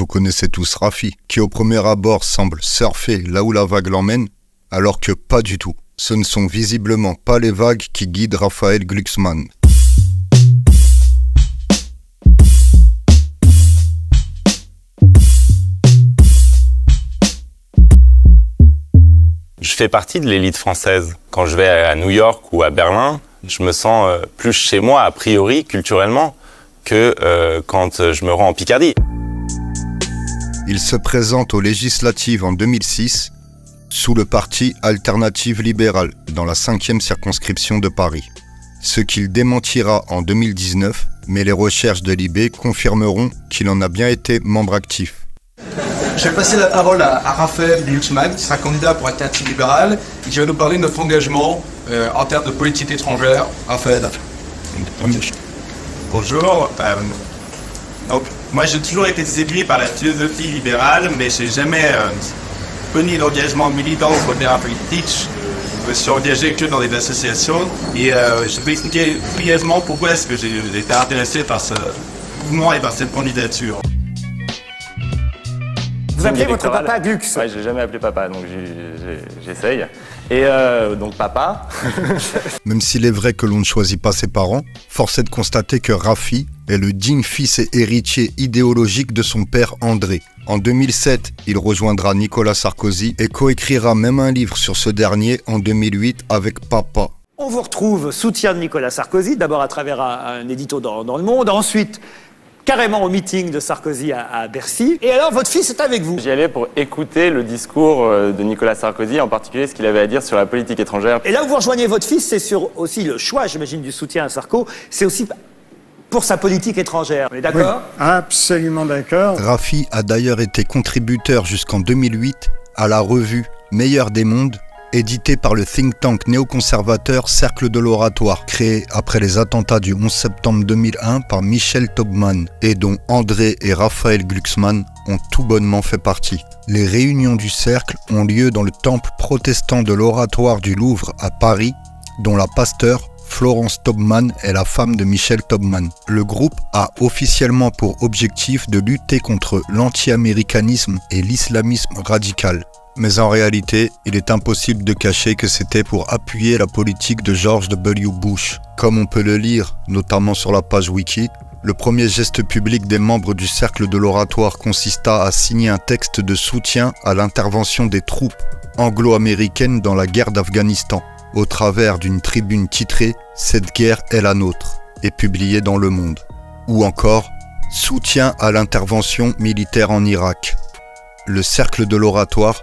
Vous connaissez tous Raffi, qui au premier abord semble surfer là où la vague l'emmène, alors que pas du tout. Ce ne sont visiblement pas les vagues qui guident Raphaël Glucksmann. Je fais partie de l'élite française. Quand je vais à New York ou à Berlin, je me sens plus chez moi, a priori, culturellement, que quand je me rends en Picardie. Il se présente aux législatives en 2006 sous le parti Alternative Libérale dans la 5e circonscription de Paris. Ce qu'il démentira en 2019, mais les recherches de l'IB confirmeront qu'il en a bien été membre actif. Je vais passer la parole à Raphaël Glucksmann, qui sera candidat pour Alternative Libérale, et qui va nous parler de notre engagement en termes de politique étrangère. Raphaël. Bonjour. Donc, moi, j'ai toujours été séduit par la philosophie libérale, mais je n'ai jamais connu l'engagement militant sur le terrain politique. Je me suis engagé que dans des associations. Et je vais expliquer brièvement pourquoi est-ce que j'ai été intéressé par ce mouvement et par cette candidature. Vous appelez votre papa Glux? Ouais, j'ai jamais appelé papa, donc j'essaye. Et donc papa. Même s'il est vrai que l'on ne choisit pas ses parents, force est de constater que Raffi est le digne fils et héritier idéologique de son père André. En 2007, il rejoindra Nicolas Sarkozy et coécrira même un livre sur ce dernier en 2008 avec Papa. On vous retrouve soutien de Nicolas Sarkozy, d'abord à travers un édito dans Le Monde, ensuite carrément au meeting de Sarkozy à Bercy. Et alors, votre fils est avec vous. J'y allais pour écouter le discours de Nicolas Sarkozy, en particulier ce qu'il avait à dire sur la politique étrangère. Et là où vous rejoignez votre fils, c'est sur aussi le choix, j'imagine, du soutien à Sarko. C'est aussi pour sa politique étrangère. On est d'accord? Oui, absolument d'accord. Raffi a d'ailleurs été contributeur jusqu'en 2008 à la revue Meilleur des mondes, édité par le think tank néoconservateur Cercle de l'Oratoire, créé après les attentats du 11 septembre 2001 par Michel Taubman, et dont André et Raphaël Glucksmann ont tout bonnement fait partie. Les réunions du Cercle ont lieu dans le temple protestant de l'Oratoire du Louvre à Paris, dont la pasteure Florence Taubman est la femme de Michel Taubman. Le groupe a officiellement pour objectif de lutter contre l'anti-américanisme et l'islamisme radical. Mais en réalité, il est impossible de cacher que c'était pour appuyer la politique de George W. Bush. Comme on peut le lire, notamment sur la page wiki, le premier geste public des membres du Cercle de l'Oratoire consista à signer un texte de soutien à l'intervention des troupes anglo-américaines dans la guerre d'Afghanistan, au travers d'une tribune titrée « Cette guerre est la nôtre » et publiée dans Le Monde. Ou encore « Soutien à l'intervention militaire en Irak ». Le Cercle de l'Oratoire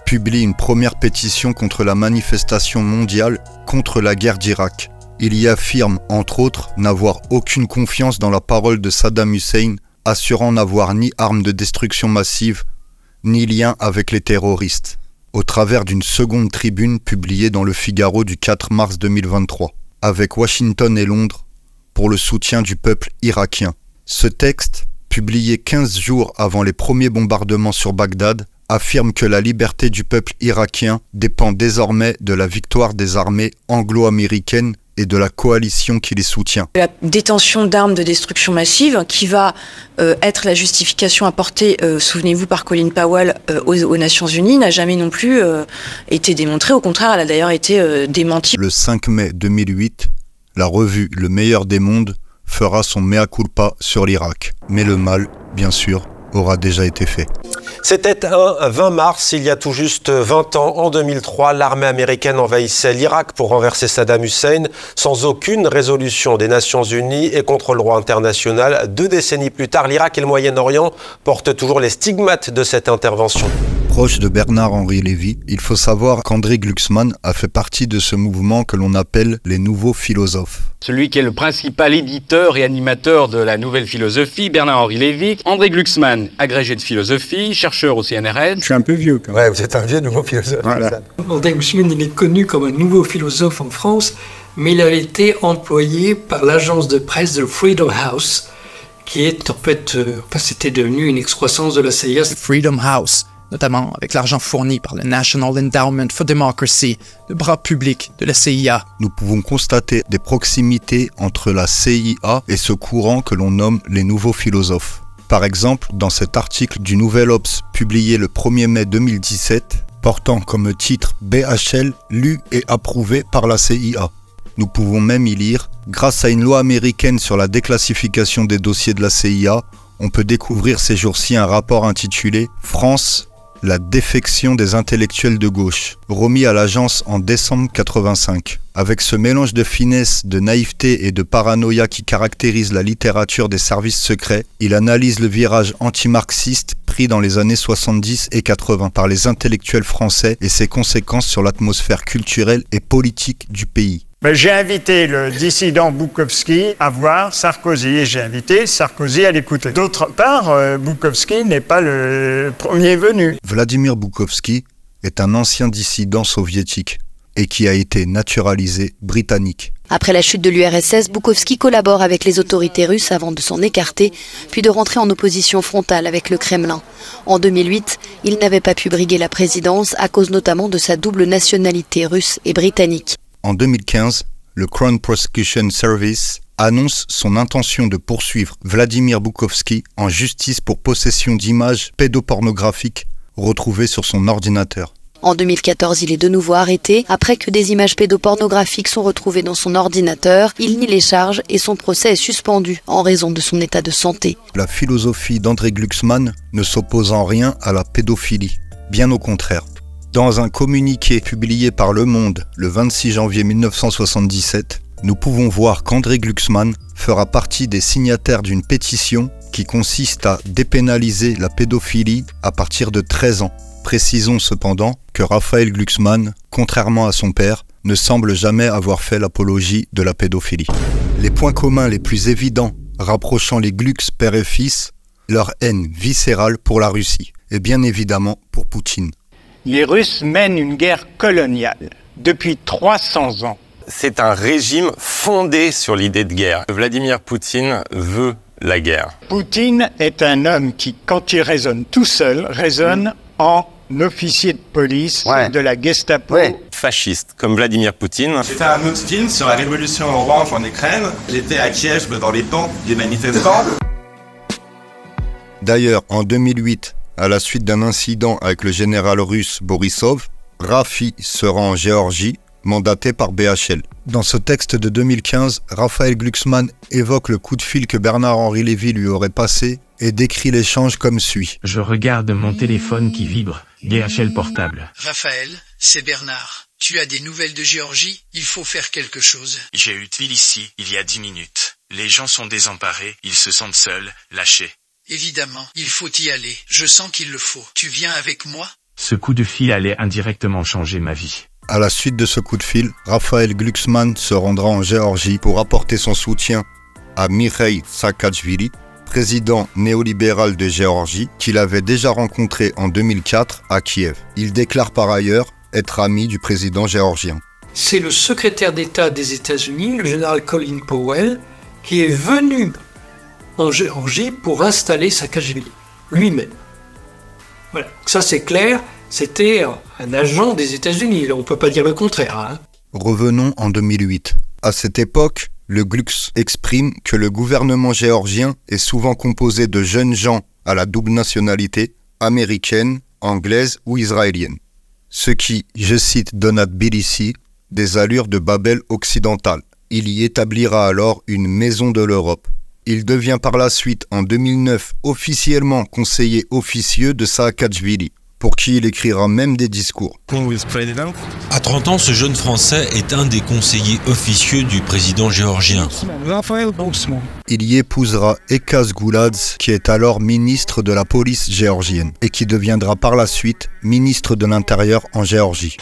publie une première pétition contre la manifestation mondiale contre la guerre d'Irak. Il y affirme, entre autres, n'avoir aucune confiance dans la parole de Saddam Hussein, assurant n'avoir ni armes de destruction massive, ni lien avec les terroristes, au travers d'une seconde tribune publiée dans Le Figaro du 4 mars 2023, avec Washington et Londres, pour le soutien du peuple irakien. Ce texte, publié 15 jours avant les premiers bombardements sur Bagdad, affirme que la liberté du peuple irakien dépend désormais de la victoire des armées anglo-américaines et de la coalition qui les soutient. La détention d'armes de destruction massive qui va être la justification apportée, souvenez-vous, par Colin Powell aux Nations Unies, n'a jamais non plus été démontrée. Au contraire, elle a d'ailleurs été démentie. Le 5 mai 2008, la revue Le Meilleur des mondes fera son mea culpa sur l'Irak. Mais le mal, bien sûr, aura déjà été fait. C'était un 20 mars, il y a tout juste 20 ans, en 2003, l'armée américaine envahissait l'Irak pour renverser Saddam Hussein sans aucune résolution des Nations Unies et contre le droit international. 2 décennies plus tard, l'Irak et le Moyen-Orient portent toujours les stigmates de cette intervention. Proche de Bernard-Henri Lévy, il faut savoir qu'André Glucksmann a fait partie de ce mouvement que l'on appelle les nouveaux philosophes. Celui qui est le principal éditeur et animateur de la nouvelle philosophie, Bernard-Henri Lévy. André Glucksmann, agrégé de philosophie, chercheur au CNRS. Je suis un peu vieux quand même. Ouais, vous êtes un vieux nouveau philosophe. Voilà. André Glucksmann, il est connu comme un nouveau philosophe en France, mais il a été employé par l'agence de presse de Freedom House, qui est en fait, c'était devenu une excroissance de la CIA. Freedom House, notamment avec l'argent fourni par le National Endowment for Democracy, le bras public de la CIA. Nous pouvons constater des proximités entre la CIA et ce courant que l'on nomme les nouveaux philosophes. Par exemple, dans cet article du Nouvel Obs publié le 1er mai 2017, portant comme titre BHL lu et approuvé par la CIA. Nous pouvons même y lire « Grâce à une loi américaine sur la déclassification des dossiers de la CIA, on peut découvrir ces jours-ci un rapport intitulé « France, la défection des intellectuels de gauche », remis à l'agence en décembre 85. Avec ce mélange de finesse, de naïveté et de paranoïa qui caractérise la littérature des services secrets, il analyse le virage anti-marxiste pris dans les années 70 et 80 par les intellectuels français et ses conséquences sur l'atmosphère culturelle et politique du pays. J'ai invité le dissident Boukowski à voir Sarkozy et j'ai invité Sarkozy à l'écouter. D'autre part, Boukowski n'est pas le premier venu. Vladimir Boukowski est un ancien dissident soviétique et qui a été naturalisé britannique. Après la chute de l'URSS, Boukowski collabore avec les autorités russes avant de s'en écarter, puis de rentrer en opposition frontale avec le Kremlin. En 2008, il n'avait pas pu briguer la présidence à cause notamment de sa double nationalité russe et britannique. En 2015, le Crown Prosecution Service annonce son intention de poursuivre Vladimir Boukowski en justice pour possession d'images pédopornographiques retrouvées sur son ordinateur. En 2014, il est de nouveau arrêté après que des images pédopornographiques sont retrouvées dans son ordinateur. Il nie les charges et son procès est suspendu en raison de son état de santé. La philosophie d'André Glucksmann ne s'oppose en rien à la pédophilie, bien au contraire. Dans un communiqué publié par Le Monde le 26 janvier 1977, nous pouvons voir qu'André Glucksmann fera partie des signataires d'une pétition qui consiste à dépénaliser la pédophilie à partir de 13 ans. Précisons cependant que Raphaël Glucksmann, contrairement à son père, ne semble jamais avoir fait l'apologie de la pédophilie. Les points communs les plus évidents rapprochant les Glux père et fils, leur haine viscérale pour la Russie et bien évidemment pour Poutine. Les Russes mènent une guerre coloniale depuis 300 ans. C'est un régime fondé sur l'idée de guerre. Vladimir Poutine veut la guerre. Poutine est un homme qui, quand il raisonne tout seul, raisonne en officier de police de la Gestapo. Fasciste, comme Vladimir Poutine. J'ai fait un autre film sur la révolution orange en Ukraine. J'étais à Kiev dans les camps des manifestants. D'ailleurs, en 2008, à la suite d'un incident avec le général russe Borisov, Rafi se rend en Géorgie, mandaté par BHL. Dans ce texte de 2015, Raphaël Glucksmann évoque le coup de fil que Bernard-Henri Lévy lui aurait passé et décrit l'échange comme suit. Je regarde mon téléphone qui vibre, BHL portable. Raphaël, c'est Bernard. Tu as des nouvelles de Géorgie? Il faut faire quelque chose. J'ai eu Tbilissi il y a 10 minutes. Les gens sont désemparés, ils se sentent seuls, lâchés. Évidemment, il faut y aller. Je sens qu'il le faut. Tu viens avec moi? Ce coup de fil allait indirectement changer ma vie. À la suite de ce coup de fil, Raphaël Glucksmann se rendra en Géorgie pour apporter son soutien à Mikhail Saakashvili, président néolibéral de Géorgie, qu'il avait déjà rencontré en 2004 à Kiev. Il déclare par ailleurs être ami du président géorgien. C'est le secrétaire d'État des États-Unis, le général Colin Powell, qui est venu en Géorgie pour installer Saakashvili, lui-même. Voilà, ça c'est clair, c'était un agent des États-Unis, on ne peut pas dire le contraire. Hein. Revenons en 2008. À cette époque, le Glux exprime que le gouvernement géorgien est souvent composé de jeunes gens à la double nationalité, américaine, anglaise ou israélienne. Ce qui, je cite, donne à Tbilissi des allures de Babel occidental. Il y établira alors une maison de l'Europe. Il devient par la suite, en 2009, officiellement conseiller officieux de Saakashvili, pour qui il écrira même des discours. À 30 ans, ce jeune Français est un des conseillers officieux du président géorgien. Il y épousera Ekaz Gouladze, qui est alors ministre de la police géorgienne, et qui deviendra par la suite ministre de l'Intérieur en Géorgie.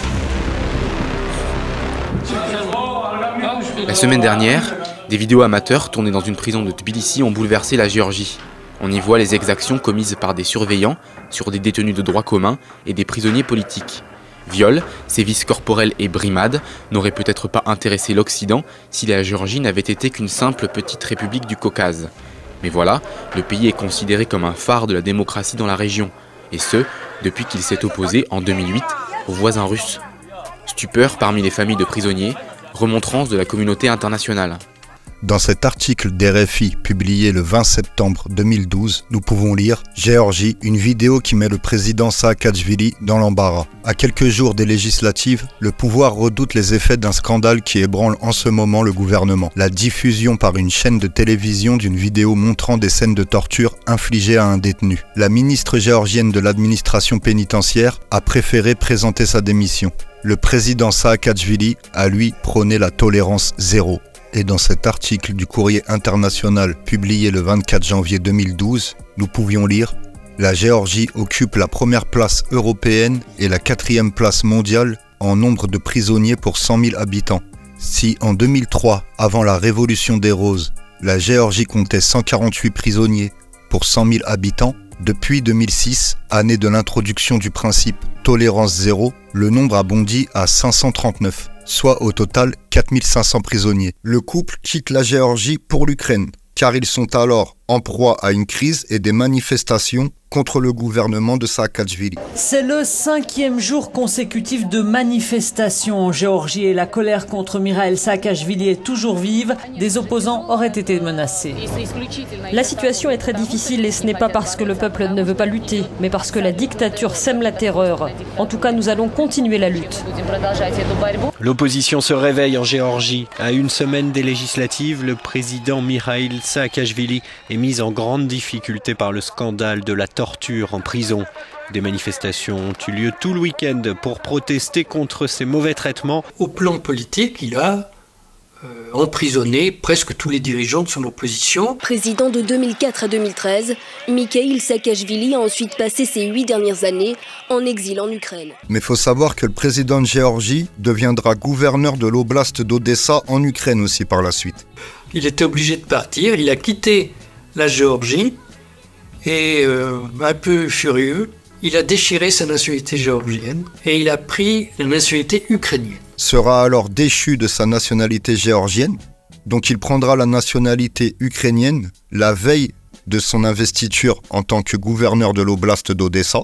La semaine dernière, des vidéos amateurs tournées dans une prison de Tbilissi ont bouleversé la Géorgie. On y voit les exactions commises par des surveillants sur des détenus de droit commun et des prisonniers politiques. Viols, sévices corporels et brimades n'auraient peut-être pas intéressé l'Occident si la Géorgie n'avait été qu'une simple petite république du Caucase. Mais voilà, le pays est considéré comme un phare de la démocratie dans la région, et ce, depuis qu'il s'est opposé en 2008 aux voisins russes. Stupeur parmi les familles de prisonniers, remontrance de la communauté internationale. Dans cet article d'RFI publié le 20 septembre 2012, nous pouvons lire « Géorgie, une vidéo qui met le président Saakachvili dans l'embarras ». À quelques jours des législatives, le pouvoir redoute les effets d'un scandale qui ébranle en ce moment le gouvernement. La diffusion par une chaîne de télévision d'une vidéo montrant des scènes de torture infligées à un détenu. La ministre géorgienne de l'administration pénitentiaire a préféré présenter sa démission. Le président Saakachvili a lui prôné la tolérance zéro. Et dans cet article du Courrier international publié le 24 janvier 2012, nous pouvions lire « La Géorgie occupe la première place européenne et la 4e place mondiale en nombre de prisonniers pour 100 000 habitants. Si en 2003, avant la Révolution des Roses, la Géorgie comptait 148 prisonniers pour 100 000 habitants, depuis 2006, année de l'introduction du principe tolérance zéro, le nombre a bondi à 539. Soit au total 4500 prisonniers. Le couple quitte la Géorgie pour l'Ukraine, car ils sont alors en proie à une crise et des manifestations contre le gouvernement de Saakachvili. C'est le 5e jour consécutif de manifestations en Géorgie et la colère contre Mikhaïl Saakachvili est toujours vive. Des opposants auraient été menacés. La situation est très difficile et ce n'est pas parce que le peuple ne veut pas lutter, mais parce que la dictature sème la terreur. En tout cas, nous allons continuer la lutte. L'opposition se réveille en Géorgie. À une semaine des législatives, le président Mikhaïl Saakachvili est mis en grande difficulté par le scandale de la torture en prison. Des manifestations ont eu lieu tout le week-end pour protester contre ces mauvais traitements. Au plan politique, il a emprisonné presque tous les dirigeants de son opposition. Président de 2004 à 2013, Mikhaïl Saakachvili a ensuite passé ses 8 dernières années en exil en Ukraine. Mais il faut savoir que le président de Géorgie deviendra gouverneur de l'oblast d'Odessa en Ukraine aussi par la suite. Il était obligé de partir, il a quitté la Géorgie et un peu furieux, il a déchiré sa nationalité géorgienne et il a pris la nationalité ukrainienne. Sera alors déchu de sa nationalité géorgienne, donc il prendra la nationalité ukrainienne la veille de son investiture en tant que gouverneur de l'oblast d'Odessa.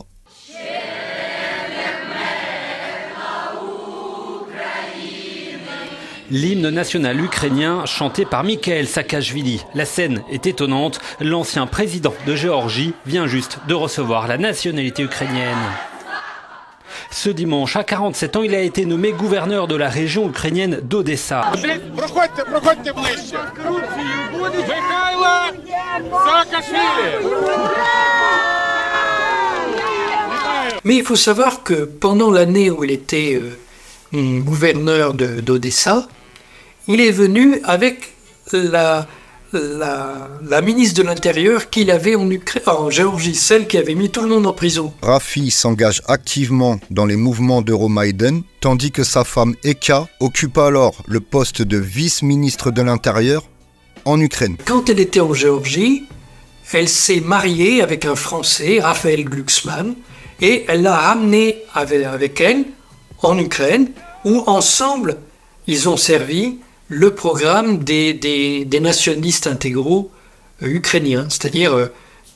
L'hymne national ukrainien chanté par Mikhaïl Saakachvili. La scène est étonnante, l'ancien président de Géorgie vient juste de recevoir la nationalité ukrainienne. Ce dimanche, à 47 ans, il a été nommé gouverneur de la région ukrainienne d'Odessa. Mais il faut savoir que pendant l'année où il était gouverneur d'Odessa, il est venu avec la ministre de l'Intérieur qu'il avait en Géorgie, celle qui avait mis tout le monde en prison. Rafi s'engage activement dans les mouvements d'Euromaïdan, tandis que sa femme Eka occupe alors le poste de vice-ministre de l'Intérieur en Ukraine. Quand elle était en Géorgie, elle s'est mariée avec un Français, Raphaël Glucksmann, et elle l'a ramené avec elle en Ukraine, où ensemble, ils ont servi le programme des nationalistes intégraux ukrainiens, c'est-à-dire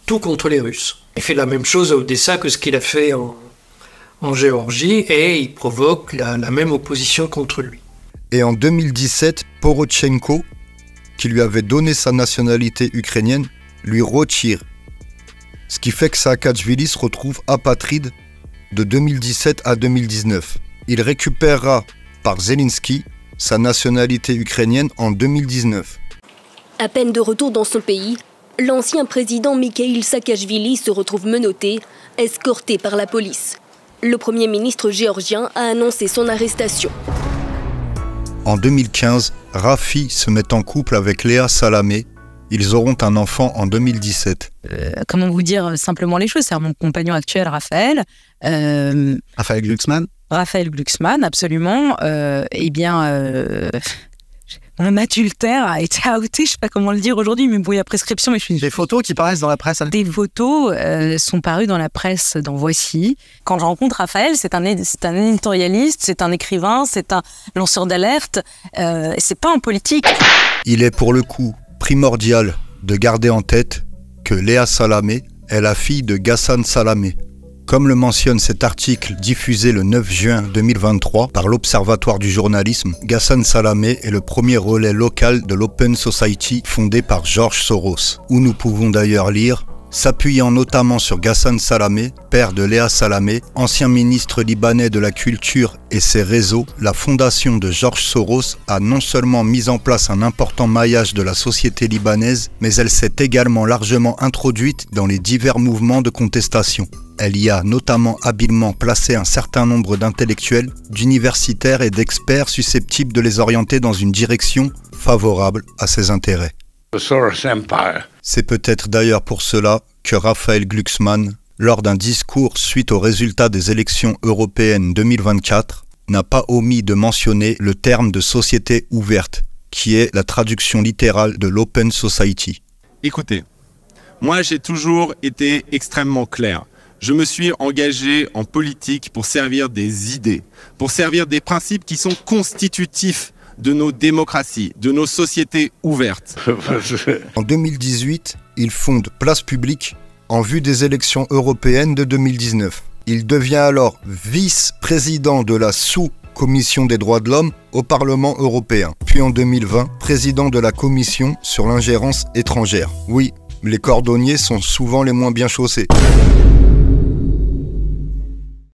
tout contre les Russes. Il fait la même chose à Odessa que ce qu'il a fait en Géorgie, et il provoque la même opposition contre lui. Et en 2017, Porochenko, qui lui avait donné sa nationalité ukrainienne, lui retire. Ce qui fait que Saakachvili se retrouve apatride de 2017 à 2019. Il récupérera par Zelensky sa nationalité ukrainienne en 2019. À peine de retour dans son pays, l'ancien président Mikhaïl Saakachvili se retrouve menotté, escorté par la police. Le premier ministre géorgien a annoncé son arrestation. En 2015, Rafi se met en couple avec Léa Salamé. Ils auront un enfant en 2017. Comment vous dire simplement les choses? C'est mon compagnon actuel, Raphaël. Raphaël Glucksmann. Raphaël Glucksmann, absolument. Mon adultère a été outé, je ne sais pas comment le dire aujourd'hui, mais bon, il y a prescription. Mais Des photos qui paraissent dans la presse. Des photos sont parues dans la presse, dans Voici. Quand je rencontre Raphaël, c'est un éditorialiste, c'est un écrivain, c'est un lanceur d'alerte, c'est pas un politique. Il est pour le coup primordial de garder en tête que Léa Salamé est la fille de Ghassan Salamé, Comme le mentionne cet article diffusé le 9 juin 2023 par l'Observatoire du journalisme, Ghassan Salamé est le premier relais local de l'Open Society fondé par George Soros, où nous pouvons d'ailleurs lire: s'appuyant notamment sur Ghassan Salamé, père de Léa Salamé, ancien ministre libanais de la culture et ses réseaux, la fondation de George Soros a non seulement mis en place un important maillage de la société libanaise, mais elle s'est également largement introduite dans les divers mouvements de contestation. Elle y a notamment habilement placé un certain nombre d'intellectuels, d'universitaires et d'experts susceptibles de les orienter dans une direction favorable à ses intérêts. C'est peut-être d'ailleurs pour cela que Raphaël Glucksmann, lors d'un discours suite aux résultats des élections européennes 2024, n'a pas omis de mentionner le terme de société ouverte, qui est la traduction littérale de l'Open Society. Écoutez, moi j'ai toujours été extrêmement clair. Je me suis engagé en politique pour servir des idées, pour servir des principes qui sont constitutifs de nos démocraties, de nos sociétés ouvertes. En 2018, il fonde Place Publique en vue des élections européennes de 2019. Il devient alors vice-président de la sous-commission des droits de l'homme au Parlement européen. Puis en 2020, président de la commission sur l'ingérence étrangère. Oui, les cordonniers sont souvent les moins bien chaussés.